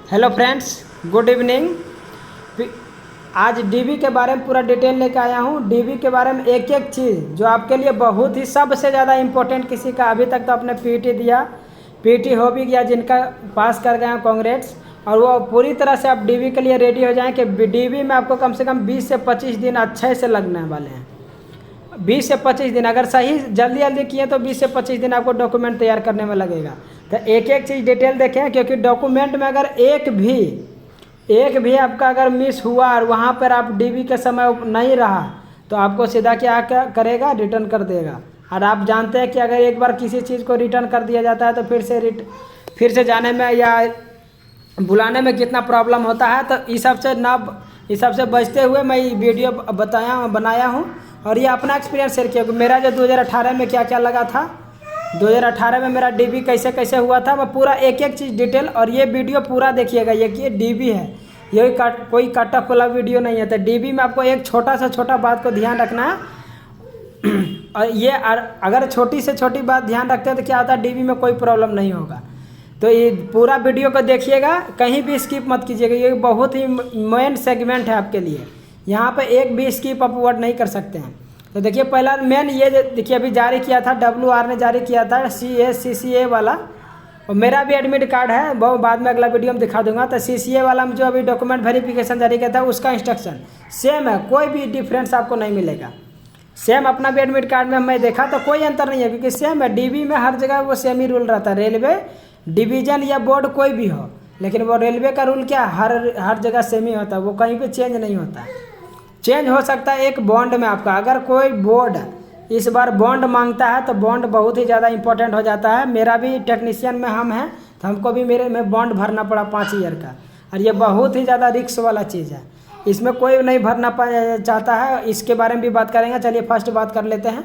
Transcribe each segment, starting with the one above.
Hello friends, good evening. आज dB के बारे में पूरा डिटेल लेकर आया हूँ। डीबी के बारे में एक एक चीज़ जो आपके लिए बहुत ही सबसे ज़्यादा इम्पोर्टेंट, किसी का अभी तक तो आपने पीटी दिया, पीटी हो भी गया, जिनका पास कर गए हैं कांग्रेट्स, और वो पूरी तरह से आप डीबी के लिए रेडी हो जाएं कि डीबी में आपको कम से कम 20 से 25 दिन अच्छे से लगने वाले हैं। 20 से 25 दिन अगर सही जल्दी जल्दी किए तो 20 से 25 दिन आपको डॉक्यूमेंट तैयार करने में लगेगा। तो एक एक चीज़ डिटेल देखें, क्योंकि डॉक्यूमेंट में अगर एक भी आपका अगर मिस हुआ और वहाँ पर आप डीबी के समय नहीं रहा तो आपको सीधा क्या करेगा, रिटर्न कर देगा। और आप जानते हैं कि अगर एक बार किसी चीज़ को रिटर्न कर दिया जाता है तो फिर से जाने में या बुलाने में कितना प्रॉब्लम होता है। तो इस सबसे बचते हुए मैं ये वीडियो बनाया हूँ और ये अपना एक्सपीरियंस शेयर किया। मेरा जो 2018 में क्या क्या लगा था, 2018 में मेरा डीबी कैसे कैसे हुआ था, मैं पूरा एक एक चीज़ डिटेल, और ये वीडियो पूरा देखिएगा। ये डीबी है, ये कोई कट ऑफ वाला वीडियो नहीं है। तो डीबी में आपको एक छोटा सा छोटा बात को ध्यान रखना है और ये अगर छोटी से छोटी बात ध्यान रखते हैं तो क्या होता है, डीबी में कोई प्रॉब्लम नहीं होगा। तो ये पूरा वीडियो को देखिएगा, कहीं भी स्किप मत कीजिएगा। ये बहुत ही मेन सेगमेंट है आपके लिए, यहाँ पे एक भी स्किप अपवर्ड नहीं कर सकते हैं। तो देखिए पहला मेन ये देखिए अभी जारी किया था, WR ने जारी किया था CCA वाला, और मेरा भी एडमिट कार्ड है, बहुत बाद में अगला वीडियो में दिखा दूंगा। तो CCA वाला में जो अभी डॉक्यूमेंट वेरिफिकेशन जारी किया था उसका इंस्ट्रक्शन सेम है, कोई भी डिफरेंस आपको नहीं मिलेगा। सेम अपना भी एडमिट कार्ड में मैं देखा तो कोई अंतर नहीं है, क्योंकि सेम है। डीबी में हर जगह वो सेम ही रूल रहता है, रेलवे डिवीजन या बोर्ड कोई भी हो, लेकिन वो रेलवे का रूल क्या हर जगह सेम ही होता है, वो कहीं पे चेंज नहीं होता है। चेंज हो सकता है एक बॉन्ड में आपका, अगर कोई बोर्ड इस बार बॉन्ड मांगता है तो बॉन्ड बहुत ही ज़्यादा इंपॉर्टेंट हो जाता है। मेरा भी टेक्नीशियन में हम हैं तो हमको भी मेरे में बॉन्ड भरना पड़ा 5 ईयर का, और ये बहुत ही ज़्यादा रिस्क वाला चीज़ है, इसमें कोई नहीं भरना चाहता है। इसके बारे में भी बात करेंगे। चलिए फर्स्ट बात कर लेते हैं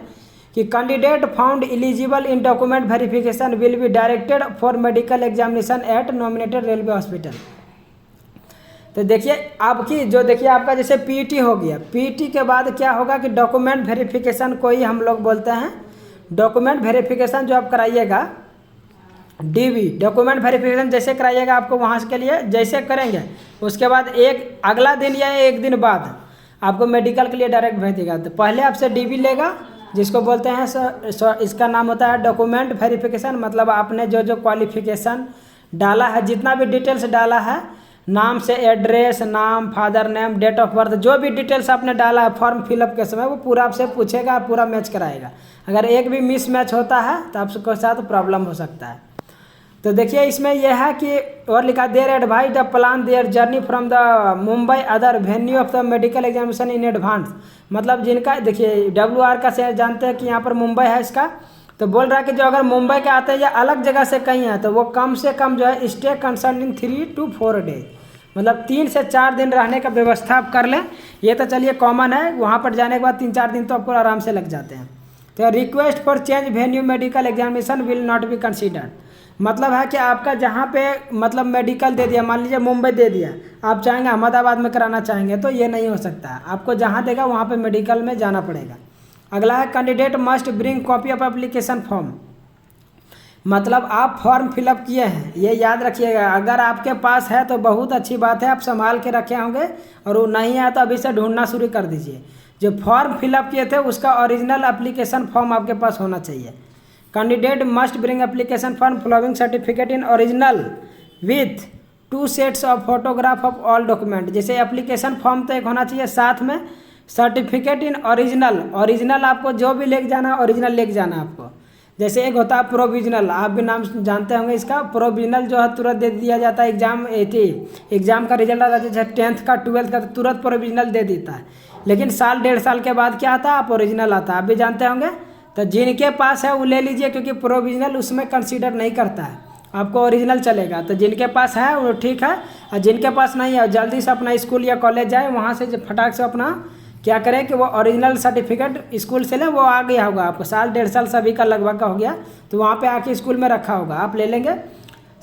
कि candidate found eligible in document verification will be directed for medical examination eight nominated railway hospital. तो देखिए देखिए आपका जैसे पीटी हो गया, पीटी के बाद क्या होगा कि डॉक्यूमेंट वेरिफिकेशन को ही हम लोग बोलते हैं। डॉक्यूमेंट वेरिफिकेशन जो आप कराइएगा, डीबी डॉक्यूमेंट वेरिफिकेशन जैसे कराइएगा आपको वहाँ के लिए जैसे करेंगे, उसके बाद एक अगला दिन या एक दिन बाद आपको मेडिकल के लिए डायरेक्ट भेज देगा। तो पहले आपसे डीबी लेगा, जिसको बोलते हैं इसका नाम होता है डॉक्यूमेंट वेरिफिकेशन। मतलब आपने जो क्वालिफिकेशन डाला है, जितना भी डिटेल्स डाला है, नाम से एड्रेस, नाम, father name, date of birth, जो भी डिटेल्स आपने डाला है फॉर्म फिलअप के समय, वो पूरा आपसे पूछेगा, पूरा मैच कराएगा। अगर एक भी मिस मैच होता है तो आपके साथ प्रॉब्लम हो सकता है। तो देखिए इसमें यह है कि और लिखा their advise the plan their journey from the Mumbai other venue of the medical examination in advance. मतलब जिनका देखिए WR का से जानते हैं कि यहाँ पर मुंबई है इसका, तो बोल रहा है कि जो अगर मुंबई के आते हैं या अलग जगह से कहीं है तो वो कम से कम जो है stay concern in 3 to 4 days, मतलब 3 से 4 दिन रहने का व्यवस्था आप कर लें। ये तो चलिए कॉमन है, वहाँ पर जाने के बाद 3-4 दिन तो आपको आराम से लग जाते हैं। तो request for change venue medical examination will not be considered. मतलब है कि आपका जहाँ पे मतलब मेडिकल दे दिया, मान लीजिए मुंबई दे दिया, आप चाहेंगे अहमदाबाद में कराना चाहेंगे तो ये नहीं हो सकता है, आपको जहाँ देगा वहाँ पे मेडिकल में जाना पड़ेगा। अगला है candidate must bring copy of application form. मतलब आप फॉर्म फिलअप किए हैं, ये याद रखिएगा। अगर आपके पास है तो बहुत अच्छी बात है, आप संभाल के रखे होंगे, और वो नहीं है तो अभी से ढूंढना शुरू कर दीजिए। जो फॉर्म फिलअप किए थे उसका ओरिजिनल एप्लीकेशन फॉर्म आपके पास होना चाहिए। Candidate must bring application form following certificate in original with 2 sets of photograph of all document. जैसे एप्लीकेशन फॉर्म तो एक होना चाहिए, साथ में सर्टिफिकेट इन ओरिजिनल आपको जो भी लेके जाना ओरिजिनल लेके जाना आपको। जैसे एक होता है प्रोविजनल, आप भी नाम जानते होंगे इसका। प्रोविजनल जो है तुरंत दे दिया जाता है, एग्जाम का रिजल्ट आता है, जैसे 10th का 12th का तो तुरंत प्रोविजनल दे देता है। लेकिन साल 1.5 साल के बाद क्या आता है, आप ओरिजिनल आता है, आप भी जानते होंगे। तो जिनके पास है वो ले लीजिए, क्योंकि प्रोविजनल उसमें कंसीडर नहीं करता है, आपको ओरिजिनल चलेगा। तो जिनके पास है वो ठीक है, और जिनके पास नहीं है जल्दी से अपना स्कूल या कॉलेज जाए, वहाँ से फटाक से अपना क्या करें कि वो ओरिजिनल सर्टिफिकेट स्कूल से लें। वो आ गया होगा आपको, साल 1.5 साल सभी का लगभग का हो गया, तो वहाँ पे आके स्कूल में रखा होगा, आप ले लेंगे।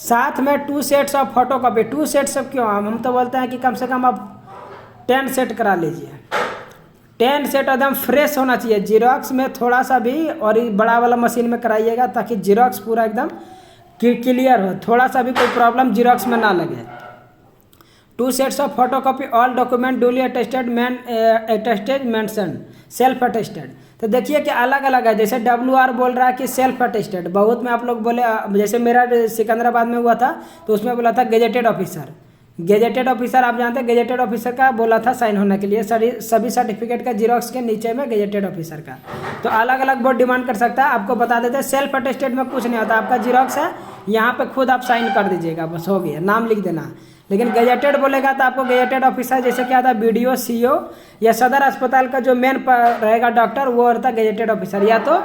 साथ में 2 sets of photo copy. 2 sets of क्यों, हम तो बोलते हैं कि कम से कम आप 10 सेट करा लीजिए। 10 सेट एकदम फ्रेश होना चाहिए। जीरोक्स में थोड़ा सा भी और बड़ा वाला मशीन में कराइएगा, ताकि जीरोक्स पूरा एकदम क्लियर हो, थोड़ा सा भी कोई प्रॉब्लम जीरोक्स में ना लगे। 2 sets of photocopy all document duly attested mentioned self attested. तो देखिए कि अलग अलग है, जैसे WR बोल रहा है कि सेल्फ अटेस्टेड, बहुत में आप लोग बोले, जैसे मेरा सिकंदराबाद में हुआ था तो उसमें बोला था गेजेटेड ऑफिसर। गेजेटेड ऑफिसर आप जानते हैं, गेजेटेड ऑफिसर का बोला था साइन होने के लिए, सभी सर्टिफिकेट का जीरोक्स के नीचे में गेजेटेड ऑफिसर का। तो अलग अलग बोर्ड डिमांड कर सकता है। आपको बता देते हैं सेल्फ अटेस्टेड में कुछ नहीं होता, आपका जीरोक्स है, यहाँ पे खुद आप साइन कर दीजिएगा, बस हो गया, नाम लिख देना। लेकिन गेजेटेड बोलेगा तो आपको गेजेटेड ऑफिसर जैसे क्या था, BDO, CO या सदर अस्पताल का जो मेन रहेगा डॉक्टर, वो रहता गेजेटेड ऑफिसर, या तो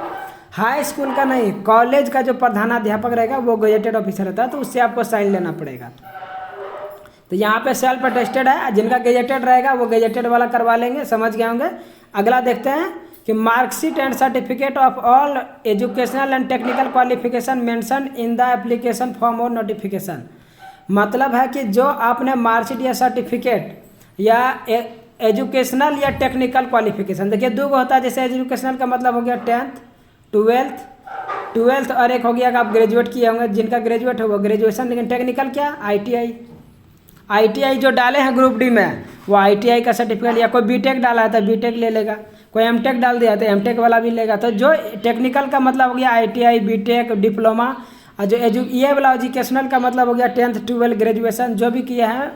हाई स्कूल का नहीं, कॉलेज का जो प्रधानाध्यापक रहेगा वो गेजेटेड ऑफिसर रहता है, तो उससे आपको साइन लेना पड़ेगा। तो यहाँ पे सेल्फ अटेस्टेड है, जिनका गेजेटेड रहेगा वो गेजेटेड वाला करवा लेंगे, समझ गए होंगे। अगला देखते हैं कि marksheet and certificate of all educational and technical qualification mention in the application form और नोटिफिकेशन। मतलब है कि जो आपने मार्कशीट या सर्टिफिकेट या एजुकेशनल या टेक्निकल क्वालिफिकेशन, देखिए दो होता है, जैसे एजुकेशनल का मतलब हो गया 10th 12th और एक हो गया कि आप ग्रेजुएट किए होंगे, जिनका ग्रेजुएट हो वो ग्रेजुएशन। लेकिन टेक्निकल क्या, ITI जो डाले हैं ग्रुप डी में वो ITI का सर्टिफिकेट, या कोई BTech डाला है तो BTech ले लेगा, कोई MTech डाल दिया तो MTech वाला भी लेगा। तो जो टेक्निकल का मतलब हो गया ITI, BTech, डिप्लोमा, और जो ये वाला एजुकेशनल का मतलब हो गया 10th 12th ग्रेजुएशन, जो भी किया है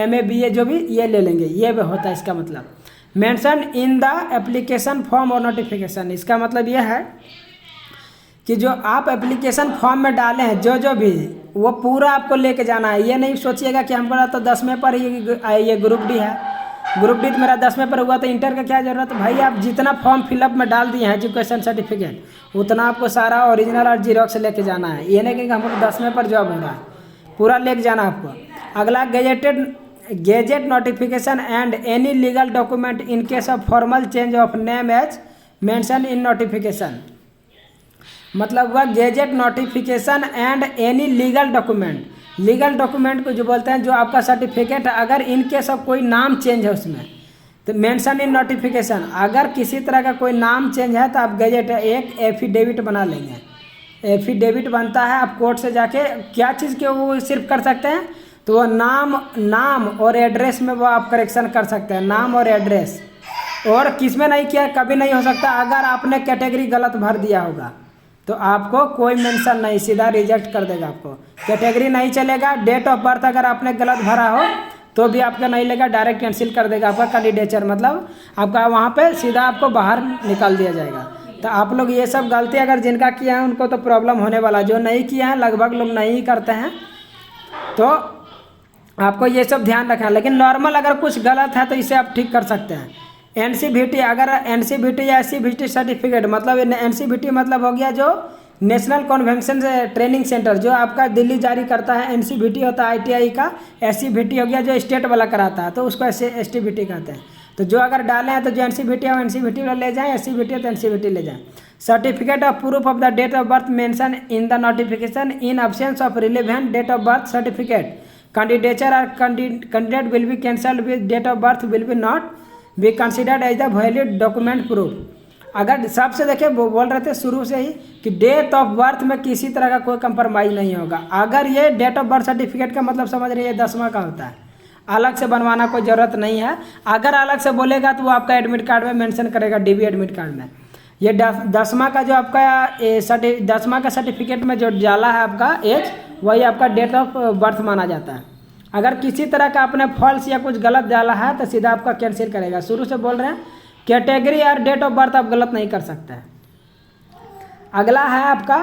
MA BA जो भी, ये ले लेंगे, ये भी होता है इसका मतलब। Mention in the application form और नोटिफिकेशन, इसका मतलब ये है कि जो आप एप्लीकेशन फॉर्म में डाले हैं जो भी, वो पूरा आपको लेके जाना है। ये नहीं सोचिएगा कि हमको तो 10वें पर ये ग्रुप डी है, ग्रुप डी तो मेरा 10वें पर हुआ तो इंटर का क्या जरूरत है भाई। आप जितना फॉर्म फिलअप में डाल दिए हैं एजुकेशन सर्टिफिकेट, उतना आपको सारा ओरिजिनल और जीरोक्स लेके जाना है। ये नहीं कि हमको 10वें पर जॉब हो रहा है, पूरा लेके जाना आपको। अगला gazette notification and any legal document in case of formal change of name as mention in notification. मतलब हुआ gazette notification and any legal document, legal document को जो बोलते हैं, जो आपका सर्टिफिकेट अगर इन केस ऑफ कोई नाम चेंज है उसमें, तो मेंशन इन नोटिफिकेशन, अगर किसी तरह का कोई नाम चेंज है तो आप गेजेट एक एफिडेविट बना लेंगे। एफिडेविट बनता है, आप कोर्ट से जाके क्या चीज़ के वो सिर्फ कर सकते हैं, तो वो नाम और एड्रेस में वो आप करेक्शन कर सकते हैं, नाम और एड्रेस। और किस में नहीं किया, कभी नहीं हो सकता, अगर आपने कैटेगरी गलत भर दिया होगा तो आपको कोई मेंशन नहीं, सीधा रिजेक्ट कर देगा आपको। कैटेगरी नहीं चलेगा, डेट ऑफ बर्थ अगर आपने गलत भरा हो तो भी आपका नहीं लेगा, डायरेक्ट कैंसिल कर देगा आपका कैंडिडेचर, मतलब आपका वहाँ पे सीधा आपको बाहर निकाल दिया जाएगा। तो आप लोग ये सब गलती अगर जिनका किया है उनको तो प्रॉब्लम होने वाला, जो नहीं किया है लगभग लोग नहीं करते हैं, तो आपको ये सब ध्यान रखना। लेकिन नॉर्मल अगर कुछ गलत है तो इसे आप ठीक कर सकते हैं। NCVT, अगर NCVT या SCVT सर्टिफिकेट, मतलब NCVT मतलब हो गया जो नेशनल कन्वेंशन ट्रेनिंग सेंटर, जो आपका दिल्ली जारी करता है। NCVT होता है ITI का, SCVT हो गया जो स्टेट वाला कराता है, तो उसको STVT कहते हैं। तो जो अगर डाले हैं तो जो NCVT है वो NCVT वाला ले जाएँ, SCVT है तो NCVT ले जाएँ। Certificate of proof of the date of birth mention in the notification in absence of relevant date of birth certificate, candidature और candidate will be cancelled with date of birth will be not be considered as the valid document proof. अगर सबसे देखिए वो बोल रहे थे शुरू से ही कि डेट ऑफ बर्थ में किसी तरह का कोई कंप्रोमाइज़ नहीं होगा। अगर ये डेट ऑफ बर्थ सर्टिफिकेट का मतलब समझ रही है 10वां का होता है, अलग से बनवाना कोई ज़रूरत नहीं है। अगर अलग से बोलेगा तो वो आपका एडमिट कार्ड में मेंशन करेगा, DB एडमिट कार्ड में। ये 10वां का जो आपका 10वां का सर्टिफिकेट में जो डाला है आपका एज, वही आपका डेट ऑफ बर्थ माना जाता है। अगर किसी तरह का आपने फॉल्स या कुछ गलत डाला है तो सीधा आपका कैंसिल करेगा। शुरू से बोल रहे हैं कैटेगरी और डेट ऑफ बर्थ आप गलत नहीं कर सकते हैं। अगला है आपका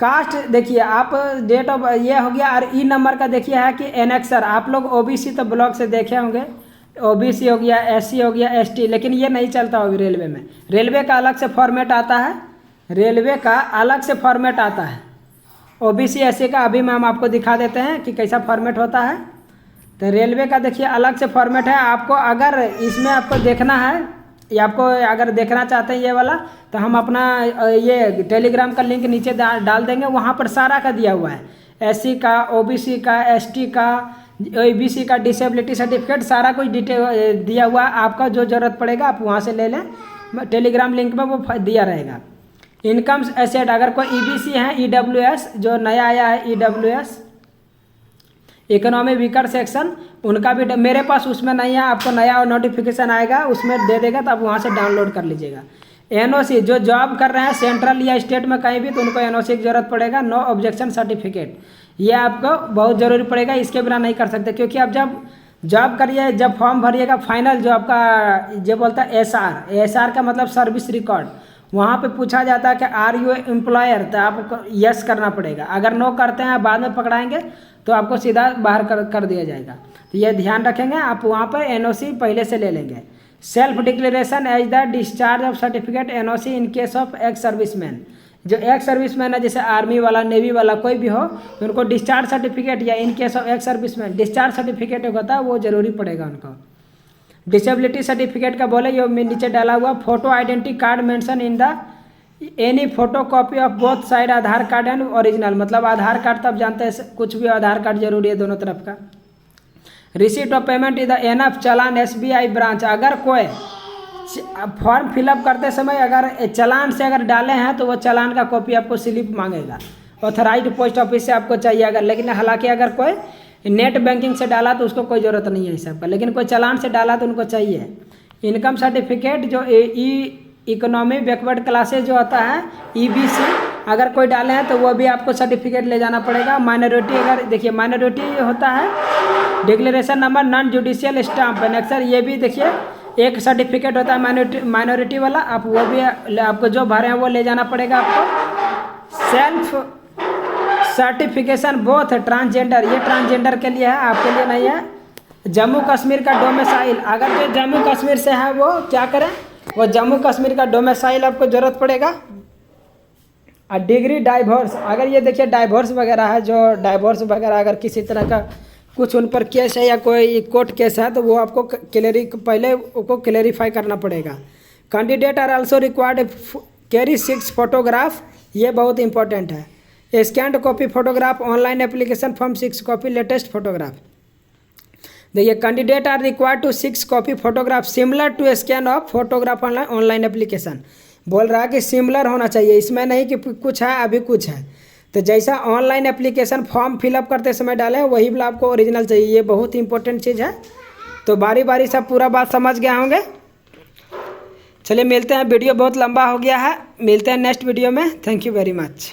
कास्ट। देखिए आप डेट ऑफ ये हो गया, और ई नंबर का देखिए है कि एनेक्सर। आप लोग OBC तो ब्लॉक से देखे होंगे, OBC हो गया, SC हो गया, ST, लेकिन ये नहीं चलता होगी रेलवे में। रेलवे का अलग से फॉर्मेट आता है, रेलवे का अलग से फॉर्मेट आता है। OBC SC का अभी मैम आपको दिखा देते हैं कि कैसा फॉर्मेट होता है। तो रेलवे का देखिए अलग से फॉर्मेट है। आपको अगर इसमें आपको देखना है या आपको अगर देखना चाहते हैं ये वाला, तो हम अपना ये टेलीग्राम का लिंक नीचे डाल देंगे, वहाँ पर सारा का दिया हुआ है। SC का, OBC का, ST का, OBC का डिसेबिलिटी सर्टिफिकेट, सारा कुछ डिटेल दिया हुआ है। आपका जो ज़रूरत पड़ेगा आप वहाँ से ले लें, टेलीग्राम लिंक में वो दिया रहेगा। इनकम एसेट, अगर कोई EBC है, EWS जो नया आया है, EWS इकोनॉमी वीकर सेक्शन उनका भी मेरे पास उसमें नहीं है, आपको नया नोटिफिकेशन आएगा उसमें दे देगा, तो आप वहाँ से डाउनलोड कर लीजिएगा। एनओसी जो जॉब कर रहे हैं सेंट्रल या स्टेट में कहीं भी, तो उनको एनओसी की जरूरत पड़ेगा। नो ऑब्जेक्शन सर्टिफिकेट ये आपको बहुत ज़रूरी पड़ेगा, इसके बिना नहीं कर सकते, क्योंकि आप जब जॉब करिए, जब फॉर्म भरिएगा फाइनल जो आपका जो बोलता है एसआर का मतलब सर्विस रिकॉर्ड, वहाँ पे पूछा जाता है कि आर यू एम्प्लॉयर, तो आपको यस करना पड़ेगा। अगर नो करते हैं बाद में पकड़ाएंगे तो आपको सीधा बाहर कर दिया जाएगा। तो ये ध्यान रखेंगे, आप वहाँ पर एनओसी पहले से ले लेंगे। Self declaration as the discharge of certificate NOC in case of ex serviceman, जो एक्स सर्विसमैन है जैसे आर्मी वाला नेवी वाला कोई भी हो, तो उनको डिस्चार्ज सर्टिफिकेट या इन case of ex serviceman discharge certificate होता है वो जरूरी पड़ेगा उनको। डिसेबिलिटी सर्टिफिकेट का बोले ये नीचे डाला हुआ, photo identity card mention in the any photo copy of both side Aadhaar card and original, मतलब आधार कार्ड तब जानते हैं कुछ भी आधार कार्ड जरूरी है दोनों तरफ का। Receipt of payment is the NF challan SBI branch, अगर कोई फॉर्म फिलअप करते समय अगर चालान से अगर डाले हैं तो वो चालान का कॉपी आपको स्लिप मांगेगा, ऑथराइज्ड पोस्ट ऑफिस से आपको चाहिए अगर, लेकिन हालांकि अगर कोई नेट बैंकिंग से डाला तो उसको कोई ज़रूरत नहीं है इस सब का, लेकिन कोई चालान से डाला तो उनको चाहिए। इनकम सर्टिफिकेट जो इकोनॉमी बैकवर्ड क्लासेज जो होता है ईबीसी, अगर कोई डाले हैं तो वो भी आपको सर्टिफिकेट ले जाना पड़ेगा। माइनॉरिटी अगर देखिए माइनॉरिटी होता है declaration number non judicial stamp annexure, ये भी देखिए एक सर्टिफिकेट होता है माइनॉरिटी वाला, आप वो भी आपको जो भरे हैं वो ले जाना पड़ेगा आपको। सेल्फ सर्टिफिकेशन बोथ ट्रांसजेंडर, ये ट्रांसजेंडर के लिए है, आपके लिए नहीं है। जम्मू कश्मीर का डोमिसाइल, अगर जो जम्मू कश्मीर से है वो क्या करें, वो जम्मू कश्मीर का डोमिसाइल आपको जरूरत पड़ेगा। और डिग्री डाइवोर्स, अगर ये देखिए डाइवोर्स वगैरह है, जो डाइवोर्स वगैरह अगर किसी तरह का कुछ उन पर केस है या कोई कोर्ट केस है तो वो आपको पहले उसको क्लेरिफाई करना पड़ेगा। Candidate are also required carry 6 photograph, ये बहुत इंपॉर्टेंट है। Scanned copy photograph online application form 6 copy latest photograph. देखिए candidate are required to 6 copy photograph similar to scan of photograph online application, बोल रहा है कि सिमिलर होना चाहिए, इसमें नहीं कि कुछ है अभी कुछ है, तो जैसा ऑनलाइन एप्लीकेशन फॉर्म फिलअप करते समय डालें वही वाला आपको ओरिजिनल चाहिए, ये बहुत इंपॉर्टेंट चीज़ है। तो बारी बारी सब पूरा बात समझ गए होंगे। चलिए मिलते हैं, वीडियो बहुत लंबा हो गया है, मिलते हैं नेक्स्ट वीडियो में। Thank you very much.